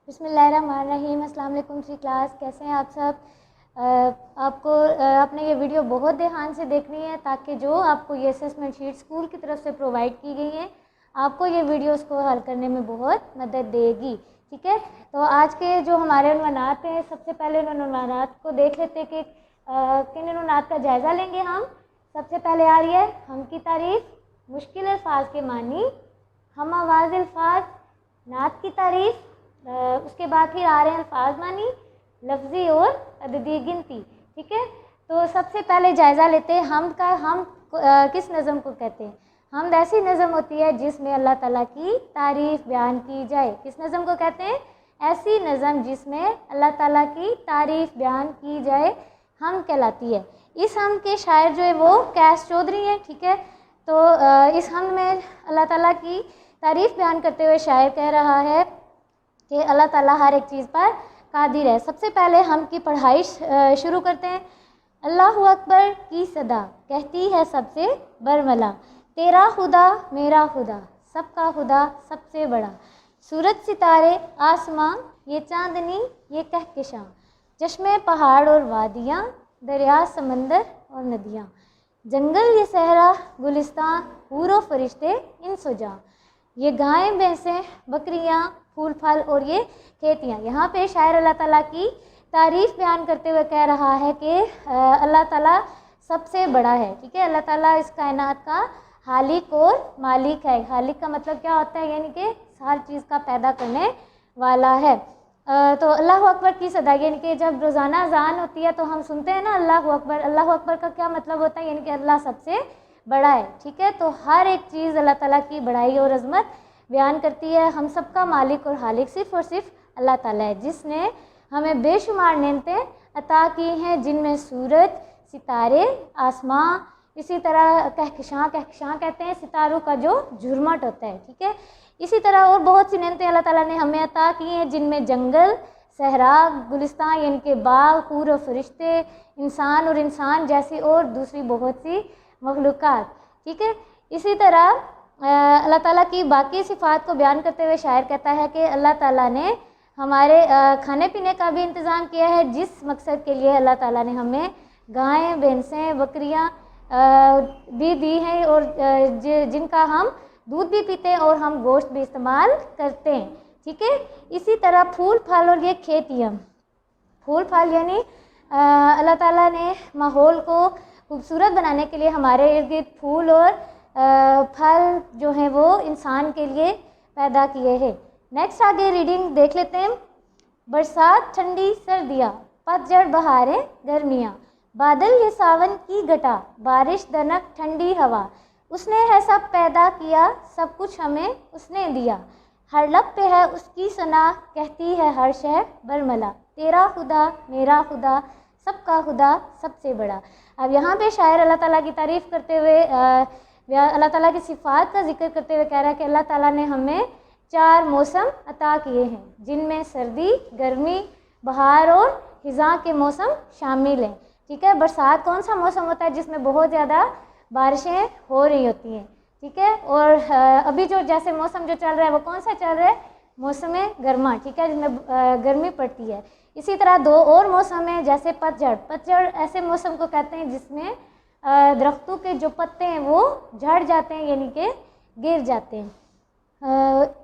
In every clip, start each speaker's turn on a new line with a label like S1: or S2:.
S1: بسم اللہ الرحمن الرحیم۔ السلام علیکم سی کلاس، کیسے ہیں آپ سب؟ آپ نے یہ ویڈیو بہت دھیان سے دیکھنی ہے تاکہ جو آپ کو یہ اسسمنٹ شیٹ اسکول کی طرف سے پرووائڈ کی گئی ہیں آپ کو یہ ویڈیوز کو حل کرنے میں بہت مدد دے گی، ٹھیک ہے؟ تو آج کے جو ہمارے عنوانات ہیں، سب سے پہلے ان عنوانات کو دیکھ لیتے ہیں کہ کن عنوانات کا جائزہ لیں گے ہم۔ سب سے پہلے آ رہی ہے ہم کی تعریف، مشکل الفاظ کے معنی، ہم آواز الفاظ، نعت کی تعریف، اس کے بعد پھر آ رہے ہیں الفاظ معنی، لفظی اور عددی گنتی، ٹھیک ہے؟ تو سب سے پہلے جائزہ لیتے ہیں حمد کا۔ حمد کس نظم کو کہتے ہیں؟ حمد ایسی نظم ہوتی ہے جس میں اللہ تعالیٰ کی تعریف بیان کی جائے۔ کس نظم کو کہتے ہیں؟ ایسی نظم جس میں اللہ تعالیٰ کی تعریف بیان کی جائے حمد کہلاتی ہے۔ اس حمد کے شاعر جو ہے وہ قیس چودھری ہیں، ٹھیک ہے؟ تو اس حمد میں اللہ تعالیٰ کی تعریف بیان کرتے ہوئے شاعر کہہ رہا ہے کہ اللہ تعالیٰ ہر ایک چیز پر قادر ہے۔ سب سے پہلے ہم کی پڑھائی شروع کرتے ہیں۔ اللہ اکبر کی صدا کہتی ہے سب سے برملا، تیرا خدا میرا خدا سب کا خدا سب سے بڑا، سورج ستارے آسماں یہ چاندنی یہ کہکشاں، چشمے پہاڑ اور وادیاں، دریا سمندر اور ندیاں، جنگل یہ صحرا گلستان، حور و فرشتے انس و جاں، یہ گائیں بھینسیں بکریاں پھول پھل اور یہ کھیتیاں۔ یہاں پہ شاعر اللہ تعالیٰ کی تعریف بیان کرتے ہوئے کہہ رہا ہے کہ اللہ تعالیٰ سب سے بڑا ہے، ٹھیک ہے؟ اللہ تعالیٰ اس کائنات کا خالق اور مالک ہے۔ خالق کا مطلب کیا ہوتا ہے؟ یعنی کہ ہر چیز کا پیدا کرنے والا ہے۔ تو اللہ اکبر کی صدا، یعنی کہ جب روزانہ اذان ہوتی ہے تو ہم سنتے ہیں نا اللہ اکبر۔ اللہ اکبر کا کیا مطلب ہوتا ہے؟ یعنی کہ اللہ سب سے بڑا ہے، ٹھیک ہے؟ تو ہر ایک چیز اللہ تعالیٰ کی بڑائی اور عظمت بیان کرتی ہے۔ ہم سب کا مالک اور خالق صرف اور صرف اللہ تعالیٰ ہے، جس نے ہمیں بے شمار نعمتیں عطا کی ہیں، جن میں سورج، ستارے، آسماں، اسی طرح کہکشاں کہتے ہیں ستاروں کا جو جھرمٹ ہوتا ہے، ٹھیک ہے؟ اسی طرح اور بہت سی نعمتیں اللہ تعالیٰ نے ہمیں عطا کی ہیں، جن میں جنگل، صحرا، گلستان یعنی کہ باغ، حور و فرشتے، انسان اور انسان جیسی اور دوسری بہت سی مخلوقات، ٹھیک ہے؟ اسی طرح اللہ تعالیٰ کی باقی صفات کو بیان کرتے ہوئے شاعر کہتا ہے کہ اللہ تعالیٰ نے ہمارے کھانے پینے کا بھی انتظام کیا ہے، جس مقصد کے لیے اللہ تعالیٰ نے ہمیں گائیں بھینسیں بکریاں بھی دی ہیں، اور جن کا ہم دودھ بھی پیتے ہیں اور ہم گوشت بھی استعمال کرتے ہیں، ٹھیک ہے؟ اسی طرح پھول پھل اور یہ کھیتیاں، پھول پھل یعنی اللہ تعالیٰ نے ماحول کو خوبصورت بنانے کے لیے ہمارے ارد گرد پھول اور پھل جو ہیں وہ انسان کے لیے پیدا کیے ہیں۔ نیکسٹ آگے ریڈنگ دیکھ لیتے ہیں۔ برسات ٹھنڈی سردیاں، پتجھڑ بہاریں گرمیاں، بادل یہ ساون کی گھٹا، بارش دنک ٹھنڈی ہوا، اس نے ہے سب پیدا کیا، سب کچھ ہمیں اس نے دیا، ہر لب پہ ہے اس کی ثنا، کہتی ہے ہر شے برملا، تیرا خدا میرا خدا سب کا خدا سب سے بڑا۔ اب یہاں پہ شاعر اللہ تعالیٰ کی تعریف کرتے ہوئے اللہ تعالیٰ کی صفات کا ذکر کرتے ہوئے کہہ رہا ہے کہ اللہ تعالیٰ نے ہمیں 4 موسم عطا کیے ہیں، جن میں سردی، گرمی، بہار اور خزاں کے موسم شامل ہیں، ٹھیک ہے؟ برسات کون سا موسم ہوتا ہے؟ جس میں بہت زیادہ بارشیں ہو رہی ہوتی ہیں، ٹھیک ہے؟ اور ابھی جو جیسے موسم جو چل رہا ہے وہ کون سا چل رہا ہے؟ موسم گرما، ٹھیک ہے؟ جس میں گرمی پڑتی ہے۔ اسی طرح 2 اور موسم ہیں، جیسے پتجھڑ ایسے موسم کو کہتے ہیں جس میں درختوں کے جو پتے ہیں وہ جھڑ جاتے ہیں، یعنی کہ گر جاتے ہیں۔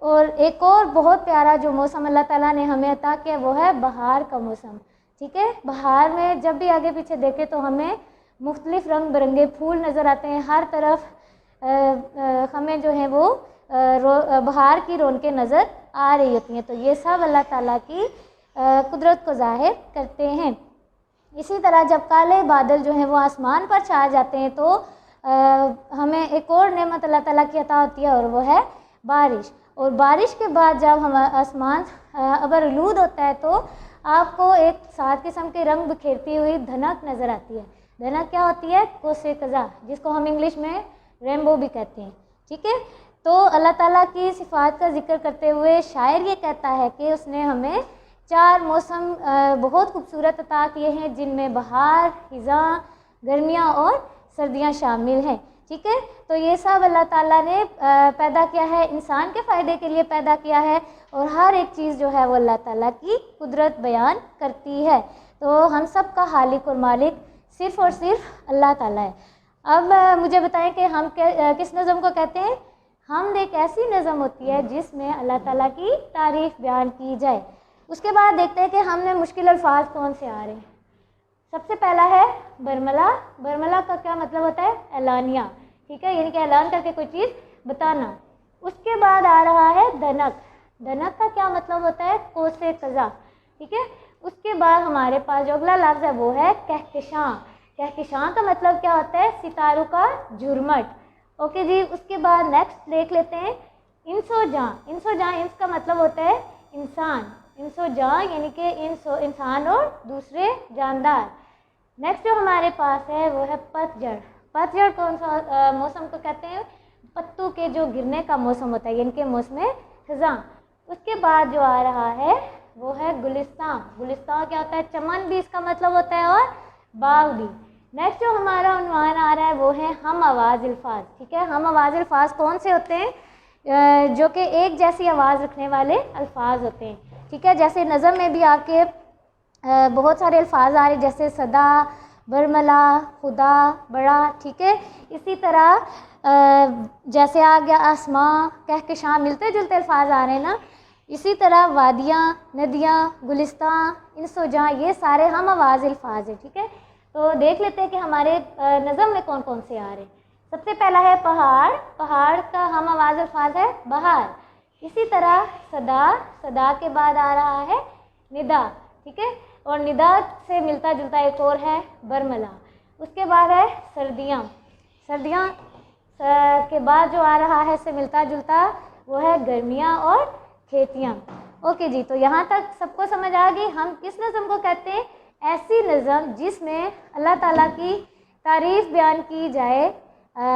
S1: اور ایک اور بہت پیارا جو موسم اللہ تعالیٰ نے ہمیں عطا کیا وہ ہے بہار کا موسم، ٹھیک ہے؟ بہار میں جب بھی آگے پیچھے دیکھیں تو ہمیں مختلف رنگ برنگے پھول نظر آتے ہیں، ہر طرف ہمیں جو ہے وہ بہار کی رونقیں نظر آ رہی ہوتی ہیں، تو یہ سب اللہ تعالیٰ کی قدرت کو ظاہر کرتے ہیں۔ اسی طرح جب کالے بادل جو ہیں وہ آسمان پر چھا جاتے ہیں تو ہمیں ایک اور نعمت اللہ تعالیٰ کی عطا ہوتی ہے اور وہ ہے بارش، اور بارش کے بعد جب آسمان ابرآلود ہوتا ہے تو آپ کو ایک 7 قسم کے رنگ بکھیرتی ہوئی دھنک نظر آتی ہے۔ دھنک کیا ہوتی ہے؟ قوس قزح، جس کو ہم انگلش میں رینبو بھی کہتے ہیں، ٹھیک ہے؟ تو اللہ تعالیٰ کی صفات کا ذکر کرتے ہوئے شاعر یہ کہتا ہے کہ اس نے ہمیں 4 موسم بہت خوبصورت عطا کیے ہیں، جن میں بہار، خزاں، گرمیاں اور سردیاں شامل ہیں، ٹھیک ہے. تو یہ سب اللہ تعالیٰ نے پیدا کیا ہے، انسان کے فائدے کے لیے پیدا کیا ہے، اور ہر ایک چیز جو ہے وہ اللہ تعالیٰ کی قدرت بیان کرتی ہے. تو ہم سب کا خالق اور مالک صرف اور صرف اللہ تعالیٰ ہے. اب مجھے بتائیں کہ ہم کس نظم کو کہتے ہیں؟ حمد ایک ایسی نظم ہوتی ہے جس میں اللہ تعالیٰ کی تعریف بیان کی جائے. اس کے بعد دیکھتے ہیں کہ ہم نے مشکل الفاظ کون سے آ رہے ہیں. سب سے پہلا ہے برملا. برملا کا کیا مطلب ہوتا ہے؟ اعلانیہ. ٹھیک ہے، یعنی کہ اعلان کر کے کوئی چیز بتانا. اس کے بعد آ رہا ہے دھنک. دھنک کا کیا مطلب ہوتا ہے؟ قوس قزح. ٹھیک ہے. اس کے بعد ہمارے پاس جو اگلا لفظ ہے وہ ہے کہکشاں. کہکشاں کا مطلب کیا ہوتا ہے؟ ستاروں کا جھرمٹ. اوکے جی. اس کے بعد نیکسٹ دیکھ لیتے ہیں انس و جاں. انس و جاں، انس کا مطلب ہوتا ہے انسان. انس و جاں یعنی کہ انسان اور دوسرے جاندار. نیکسٹ جو ہمارے پاس ہے وہ ہے پت جھڑ. پت جھڑ کون سا موسم کو کہتے ہیں؟ پتوں کے جو گرنے کا موسم ہوتا ہے، یعنی کہ موسم خزاں. اس کے بعد جو آ رہا ہے وہ ہے گلستان. گلستان کیا ہوتا ہے؟ چمن بھی اس کا مطلب ہوتا ہے اور باغ بھی. نیکسٹ جو ہمارا عنوان آ رہا ہے وہ ہے ہم آواز الفاظ. ٹھیک ہے. ہم آواز الفاظ کون سے ہوتے ہیں؟ جو کہ ایک جیسی آواز رکھنے والے الفاظ ہوتے ہیں. ٹھیک ہے. جیسے نظم میں بھی آپ کے بہت سارے الفاظ آ رہے ہیں، جیسے صدا، برملا، خدا، بڑا. ٹھیک ہے. اسی طرح جیسے آ گیا آسماں، کہکشاں، ملتے جلتے الفاظ آ رہے ہیں نا. اسی طرح وادیاں، ندیاں، گلستان، انس و جاں، یہ سارے ہم آواز الفاظ ہیں. ٹھیک ہے. تو دیکھ لیتے ہیں کہ ہمارے نظم میں کون کون سے آ رہے ہیں. سب سے پہلا ہے پہاڑ. پہاڑ کا ہم آواز الفاظ ہے بہار. اسی طرح صدا. صدا کے بعد آ رہا ہے ندا. ٹھیک ہے. اور ندا سے ملتا جلتا ایک اور ہے برملا. اس کے بعد ہے سردیاں. سردیاں کے بعد جو آ رہا ہے اس سے ملتا جلتا وہ ہے گرمیاں اور کھیتیاں. اوکے جی. تو یہاں تک سب کو سمجھ آ گئی ہم کس نظم کو کہتے ہیں؟ ایسی نظم جس میں اللہ تعالیٰ کی تعریف بیان کی جائے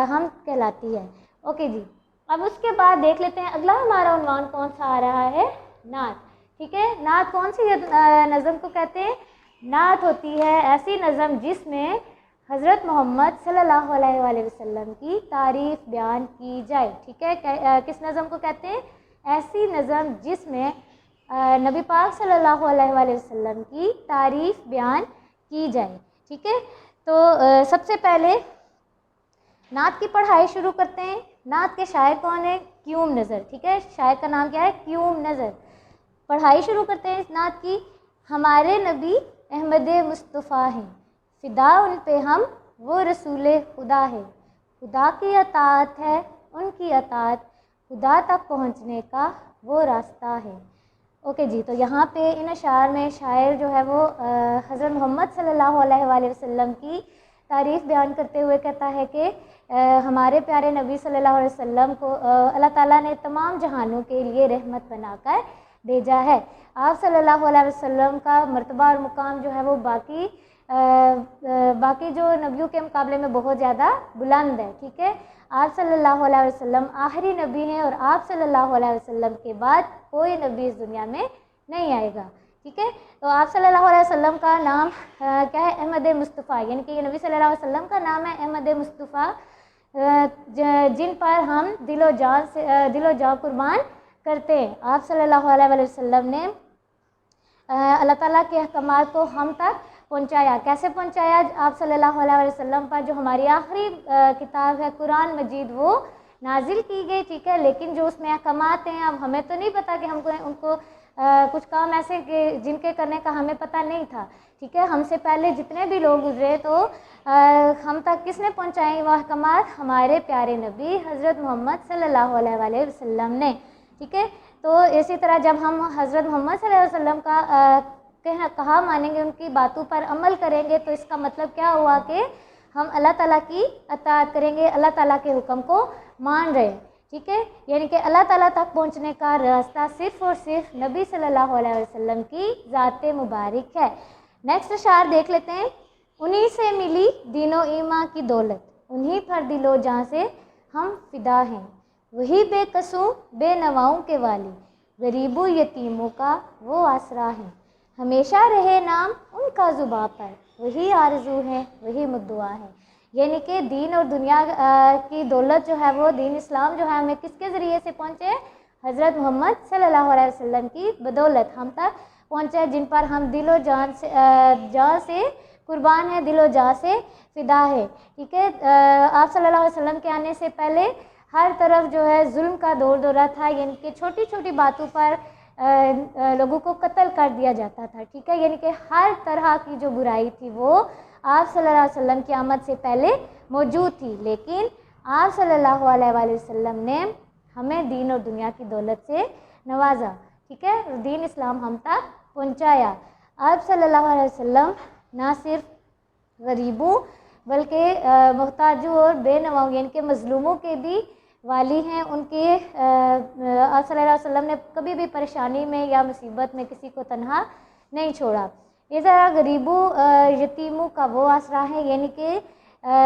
S1: ہم کہلاتی ہے. اوکے جی. اب اس کے بعد دیکھ لیتے ہیں اگلا ہمارا عنوان کون سا آ رہا ہے؟ نعت. ٹھیک ہے. نعت کون سی نظم کو کہتے ہیں؟ نعت ہوتی ہے ایسی نظم جس میں حضرت محمد صلی اللہ علیہ وآلہ وسلم کی تعریف بیان کی جائے. ٹھیک ہے. کس نظم کو کہتے ہیں؟ ایسی نظم جس میں نبی پاک صلی اللہ علیہ وآلہ وسلم کی تعریف بیان کی جائے. ٹھیک ہے. تو سب سے پہلے نعت کی پڑھائی شروع کرتے ہیں. نعت کے شاعر کون ہیں؟ کیوم نظر. ٹھیک ہے. شاعر کا نام کیا ہے؟ کیوم نظر. پڑھائی شروع کرتے ہیں اس نعت کی. ہمارے نبی احمد مصطفیٰ ہیں، فدا ان پہ ہم، وہ رسول خدا ہے. خدا کی اطاعت ہے ان کی اطاعت، خدا تک پہنچنے کا وہ راستہ ہے. اوکے جی. تو یہاں پہ ان اشعار میں شاعر جو ہے وہ حضرت محمد صلی اللہ علیہ وآلہ وسلم کی تعریف بیان کرتے ہوئے کہتا ہے کہ ہمارے پیارے نبی صلی اللہ علیہ وسلم کو اللہ تعالیٰ نے تمام جہانوں کے لیے رحمت بنا کر بھیجا ہے. آپ صلی اللہ علیہ وسلم کا مرتبہ اور مقام جو ہے وہ باقی جو نبیوں کے مقابلے میں بہت زیادہ بلند ہے. ٹھیک ہے. آپ صلی اللہ علیہ وسلم آخری نبی ہیں اور آپ صلی اللہ علیہ وسلم کے بعد کوئی نبی اس دنیا میں نہیں آئے گا. ٹھیک ہے. تو آپ صلی اللہ علیہ وسلم کا نام کیا ہے؟ احمد مصطفیٰ. یعنی کہ یہ نبی صلی اللہ علیہ وسلم کا نام ہے احمد مصطفیٰ، جن پر ہم دل و جان قربان کرتے ہیں. آپ صلی اللہ علیہ وسلم نے اللہ تعالیٰ کے احکامات کو ہم تک پہنچایا. کیسے پہنچایا؟ آپ صلی اللہ علیہ وسلم پر جو ہماری آخری کتاب ہے قرآن مجید وہ نازل کی گئی. ٹھیک ہے. لیکن جو اس میں احکامات ہیں اب ہمیں تو نہیں پتہ کہ ہم کو ان کو کچھ کام ایسے کہ جن کے کرنے کا ہمیں پتہ نہیں تھا. ٹھیک ہے. ہم سے پہلے جتنے بھی لوگ گزرے تو ہم تک کس نے پہنچائیں وہ احکامات؟ ہمارے پیارے نبی حضرت محمد صلی اللہ علیہ وآلہ وسلم نے. ٹھیک ہے. تو اسی طرح جب ہم حضرت محمد صلی اللہ علیہ وسلم کا کہا مانیں گے، ان کی باتوں پر عمل کریں گے، تو اس کا مطلب کیا ہوا کہ ہم اللہ تعالیٰ کی اطاعت کریں گے، اللہ تعالیٰ کے حکم کو مان رہے ہیں. ٹھیک ہے. یعنی کہ اللہ تعالیٰ تک پہنچنے کا راستہ صرف اور صرف نبی صلی اللہ علیہ وسلم کی ذات مبارک ہے. نیکسٹ اشعار دیکھ لیتے ہیں. انہی سے ملی دین و ایمان کی دولت، انہی پر دل و جاں سے ہم فدا ہیں. وہی بے قصوں بے نواؤں کے والی، غریبوں یتیموں کا وہ آسرا ہے. ہمیشہ رہے نام ان کا زباں پر، وہی آرزو ہے وہی مدعا ہے. یعنی کہ دین اور دنیا کی دولت جو ہے وہ دین اسلام جو ہے ہمیں کس کے ذریعے سے پہنچے؟ حضرت محمد صلی اللہ علیہ وسلم کی بدولت ہم تک پہنچے، جن پر ہم دل و جان سے قربان ہے، دل و جان سے فدا ہے، ٹھیک ہے۔ آپ صلی اللہ علیہ وسلم کے آنے سے پہلے ہر طرف جو ہے ظلم کا دورہ تھا، یعنی کہ چھوٹی چھوٹی باتوں پر لوگوں کو قتل کر دیا جاتا تھا، ٹھیک ہے، یعنی کہ ہر طرح کی جو برائی تھی وہ آپ صلی اللہ علیہ وسلم کی آمد سے پہلے موجود تھی، لیکن آپ صلی اللہ علیہ وآلہ وسلم نے ہمیں دین اور دنیا کی دولت سے نوازا، ٹھیک ہے، دین اسلام ہم تک پہنچایا۔ آپ صلی اللہ علیہ وسلم نہ صرف غریبوں بلکہ محتاجوں اور بے نواؤں یعنی کہ مظلوموں کے بھی والی ہیں، ان کے آپ صلی اللہ علیہ وسلم نے کبھی بھی پریشانی میں یا مصیبت میں کسی کو تنہا نہیں چھوڑا۔ اس طرح غریبوں یتیموں کا وہ آسرا ہے، یعنی کہ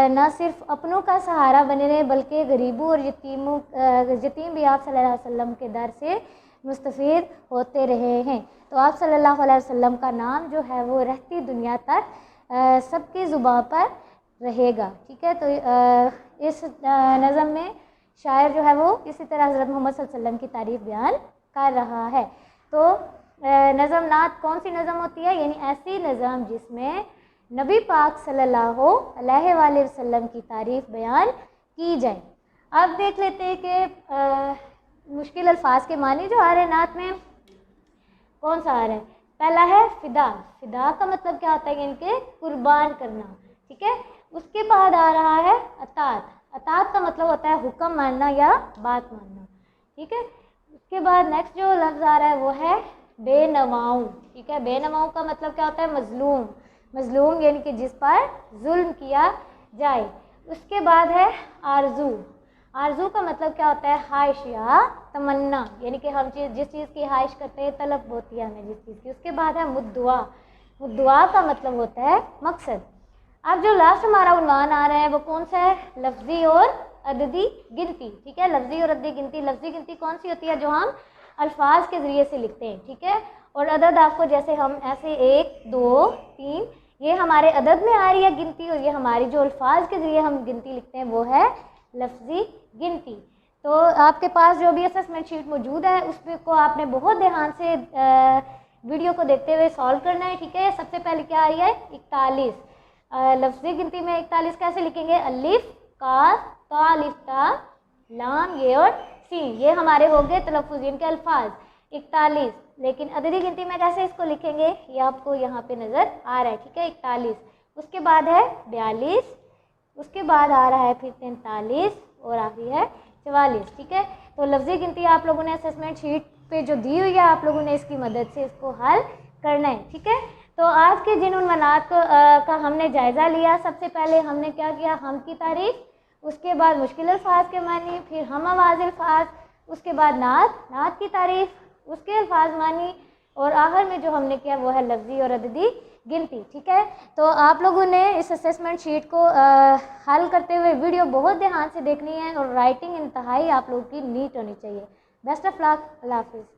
S1: نہ صرف اپنوں کا سہارا بنے رہے بلکہ غریبوں اور یتیم بھی آپ صلی اللہ علیہ وسلم کے در سے مستفید ہوتے رہے ہیں۔ تو آپ صلی اللہ علیہ وسلم کا نام جو ہے وہ رہتی دنیا تک سب کی زبان پر رہے گا، ٹھیک ہے۔ تو اس نظم میں شاعر جو ہے وہ اسی طرح حضرت محمد صلی اللہ علیہ وسلم کی تعریف بیان کر رہا ہے۔ تو نظم نعت کون سی نظم ہوتی ہے؟ یعنی ایسی نظم جس میں نبی پاک صلی اللہ علیہ وآلہ وسلم کی تعریف بیان کی جائے۔ اب دیکھ لیتے ہیں کہ مشکل الفاظ کے معنی جو آ رہے ہیں نعت میں کون سا آ رہا ہے؟ پہلا ہے فدا۔ فدا کا مطلب کیا ہوتا ہے؟ یعنی کہ قربان کرنا، ٹھیک ہے۔ اس کے بعد آ رہا ہے اطاعت۔ اطاعت کا مطلب ہوتا ہے حکم ماننا یا بات ماننا، ٹھیک ہے۔ اس کے بعد نیکسٹ جو لفظ آ رہا ہے وہ ہے بے نواؤں، ٹھیک ہے۔ بے نواؤں کا مطلب کیا ہوتا ہے؟ مظلوم۔ مظلوم یعنی کہ جس پر ظلم کیا جائے۔ اس کے بعد ہے آرزو۔ آرزو کا مطلب کیا ہوتا ہے؟ خواہش یا تمنا، یعنی کہ ہم جس چیز کی خواہش کرتے ہیں، طلب ہوتی ہے ہمیں جس چیز کی۔ اس کے بعد ہے مدعا۔ مدعا کا مطلب ہوتا ہے مقصد۔ اب جو لاسٹ ہمارا عنوان آ رہا ہے وہ کون سا ہے؟ لفظی اور عددی گنتی، ٹھیک ہے۔ لفظی اور عددی گنتی۔ لفظی گنتی کون سی ہوتی ہے؟ جو ہم الفاظ کے ذریعے سے لکھتے ہیں، ٹھیک ہے۔ اور عدد آپ کو جیسے ہم ایسے 1 2 3 یہ ہمارے عدد میں آ رہی ہے گنتی، اور یہ ہماری جو الفاظ کے ذریعے ہم گنتی لکھتے ہیں وہ ہے لفظی گنتی۔ تو آپ کے پاس جو بھی اسسمنٹ شیٹ موجود ہے اس کو آپ نے بہت دھیان سے ویڈیو کو دیکھتے ہوئے سالو کرنا ہے، ٹھیک ہے۔ سب سے پہلے کیا آ رہی ہے؟ 41۔ لفظی گنتی میں 41 کیسے لکھیں گے؟ الف کاف تا الف تا لام یہ اور سین، یہ ہمارے ہو گئے تلفظ یعنی کہ الفاظ 41۔ لیکن عددی گنتی میں کیسے اس کو لکھیں گے؟ یہ آپ کو یہاں پہ نظر آ رہا ہے، ٹھیک ہے۔ 41، اس کے بعد ہے 42، اس کے بعد آ رہا ہے پھر 43 اور آخری ہے 44، ٹھیک ہے۔ تو لفظی گنتی آپ لوگوں نے اسسمنٹ شیٹ پہ جو دی ہوئی ہے آپ لوگوں نے اس کی مدد سے اس کو حل کرنا ہے، ٹھیک ہے۔ تو آج کے جن عنوانات کا ہم نے جائزہ لیا، سب سے پہلے ہم نے کیا کیا؟ ہم کی تعریف، اس کے بعد مشکل الفاظ کے معنی، پھر ہم آواز الفاظ، اس کے بعد نعت کی تعریف، اس کے الفاظ معنی، اور آخر میں جو ہم نے کیا وہ ہے لفظی اور عددی گنتی، ٹھیک ہے۔ تو آپ لوگوں نے اس اسسمنٹ شیٹ کو حل کرتے ہوئے ویڈیو بہت دھیان سے دیکھنی ہے، اور رائٹنگ انتہائی آپ لوگوں کی نیٹ ہونی چاہیے۔ بیسٹ آف لک، اللہ حافظ۔